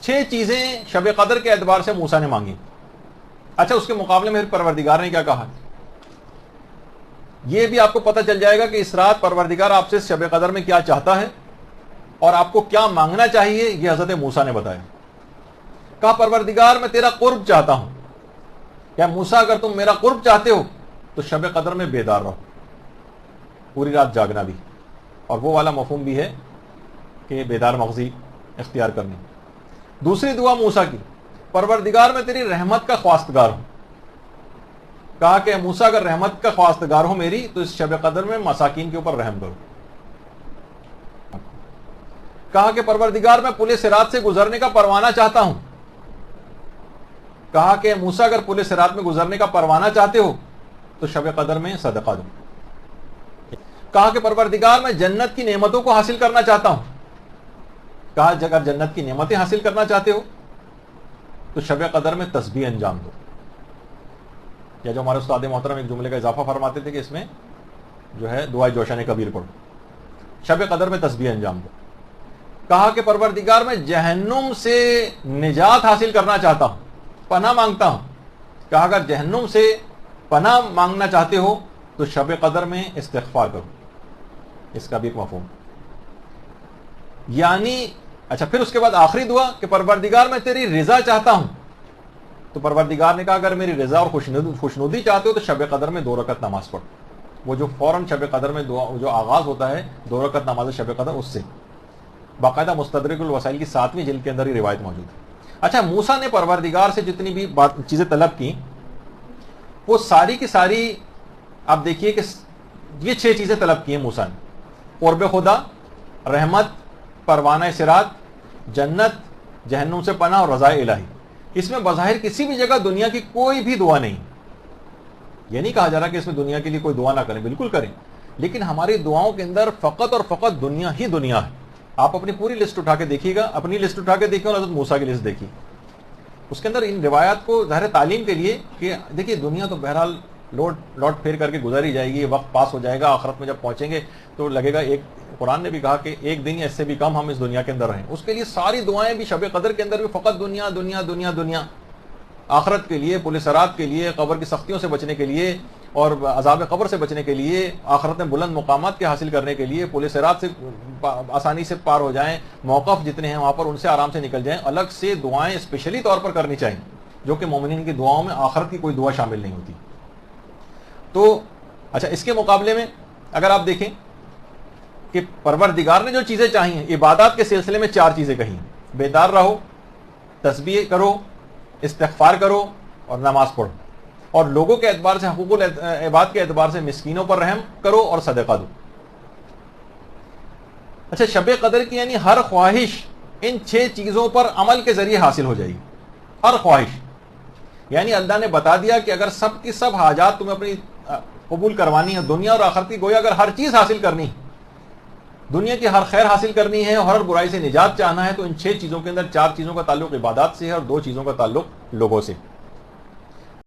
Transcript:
6 چیزیں شب قدر کے اعتبار سے موسیٰ نے مانگی. اچھا اس کے مقابلے میں پروردگار نے کیا کہا؟ یہ بھی آپ کو پتہ چل جائے گا کہ اس رات پروردگار آپ سے شب قدر میں کیا چاہتا ہے اور آپ کو کیا مانگنا چاہیے. یہ حضرت موسیٰ نے بتایا. کہا پروردگار میں تیرا قرب چاہتا ہوں. کیا موسیٰ اگر تم میرا قرب چاہتے ہو تو شب قدر میں بیدار رہو, پوری رات جاگنا بھی, اور وہ والا مفہوم بھی ہے کہ بیدار مغزی اختیار کرنی. دوسری دعا موسیٰ کی, پروردگار میں تیری رحمت کا خواستگار ہوں. کہا کہ موسیٰ اگر رحمت کا خواستگار ہو میری تو اس شب قدر میں مساکین کے اوپر رحم کرو. کہا کہ پروردگار میں پل صراط سے گزرنے کا پروانہ چاہتا ہوں. کہا کہ موسیٰ اگر پل صراط میں گزرنے کا پروانہ چاہتے ہو تو شب قدر میں صدقہ دو. کہا کہ پروردگار میں جنت کی نعمتوں کو حاصل کرنا چاہتا ہوں. کہا اگر جنت کی نعمتیں حاصل کرنا چاہتے ہو تو شب قدر میں تسبیح انجام دو. یا جو ہمارے استاد محترم ایک جملے کا اضافہ فرماتے تھے کہ اس میں جو ہے دعائے جوشن کبیر پڑھو, شب قدر میں تسبیح انجام دو. کہا کہ پروردگار میں جہنم سے نجات حاصل کرنا چاہتا ہوں, پناہ مانگتا ہوں. کہا اگر جہنم سے پناہ مانگنا چاہتے ہو تو شب قدر میں استغفار کرو. اس کا بھی ایک مفہوم. یعنی اچھا پھر اس کے بعد آخری دعا کہ پروردگار میں تیری رضا چاہتا ہوں. تو پروردگار نے کہا اگر میری رضا اور خوشنودی چاہتے ہو تو شب قدر میں 2 رکعت نماز پڑھو. وہ جو فوراً شب قدر میں جو آغاز ہوتا ہے 2 رکعت نماز شب قدر, اس سے باقاعدہ مستدرک الوسائل کی 7ویں جلد کے اندر یہ روایت موجود ہے. اچھا موسیٰ نے پروردگار سے جتنی بھی چیزیں طلب کی وہ ساری کی ساری آپ دیکھیے کہ یہ 6 چیزیں طلب کی ہیں موسیٰ نے. قرب خدا, رحمت, پروانہ صراط, جنت, جہنم سے پناہ اور رضا الہی. اس میں بظاہر کسی بھی جگہ دنیا کی کوئی بھی دعا نہیں. یہ نہیں کہا جا رہا کہ اس میں دنیا کے لیے کوئی دعا نہ کریں, بالکل کریں, لیکن ہماری دعاؤں کے اندر فقط اور فقط دنیا ہی دنیا ہے. آپ اپنی پوری لسٹ اٹھا کے دیکھیے گا, اپنی لسٹ اٹھا کے دیکھیں اور حضرت موسیٰ کی لسٹ دیکھیے. اس کے اندر ان روایات کو ظاہر تعلیم کے لیے کہ دیکھیے دنیا تو بہرحال لوٹ پھیر کر کے گزر ہی جائے گی, وقت پاس ہو جائے گا. آخرت میں جب پہنچیں گے تو لگے گا ایک, قرآن نے بھی کہا کہ ایک دن یا اس سے بھی کم ہم اس دنیا کے اندر رہیں. اس کے لیے ساری دعائیں بھی شب قدر کے اندر بھی فقط دنیا دنیا دنیا دنیا, آخرت کے لیے, پل صراط کے لیے, قبر کی سختیوں سے بچنے کے لیے اور عذاب قبر سے بچنے کے لیے, آخرت میں بلند مقامات کے حاصل کرنے کے لیے, پل صراط سے آسانی سے پار ہو جائیں, موقف جتنے ہیں وہاں پر ان سے آرام سے نکل جائیں. الگ سے دعائیں اسپیشلی طور پر کرنی چاہیے, جو کہ مومنین کی دعاؤں میں آخرت کی کوئی دعا شامل نہیں ہوتی. تو اچھا اس کے مقابلے میں اگر آپ دیکھیں کہ پروردگار نے جو چیزیں چاہی ہیں عبادات کے سلسلے میں 4 چیزیں کہی ہیں. بیدار رہو, تسبیح کرو, استغفار کرو اور نماز پڑھو, اور لوگوں کے اعتبار سے, حقوق العباد کے اعتبار سے مسکینوں پر رحم کرو اور صدقہ دو. اچھا شب قدر کی یعنی ہر خواہش ان 6 چیزوں پر عمل کے ذریعے حاصل ہو جائے گی. ہر خواہش یعنی اللہ نے بتا دیا کہ اگر سب کی سب حاجات تمہیں اپنی قبول کروانی ہے, دنیا اور آخرت کی, گویا اگر ہر چیز حاصل کرنی ہے, دنیا کی ہر خیر حاصل کرنی ہے اور ہر برائی سے نجات چاہنا ہے, تو ان 6 چیزوں کے اندر 4 چیزوں کا تعلق عبادات سے ہے اور 2 چیزوں کا تعلق لوگوں سے.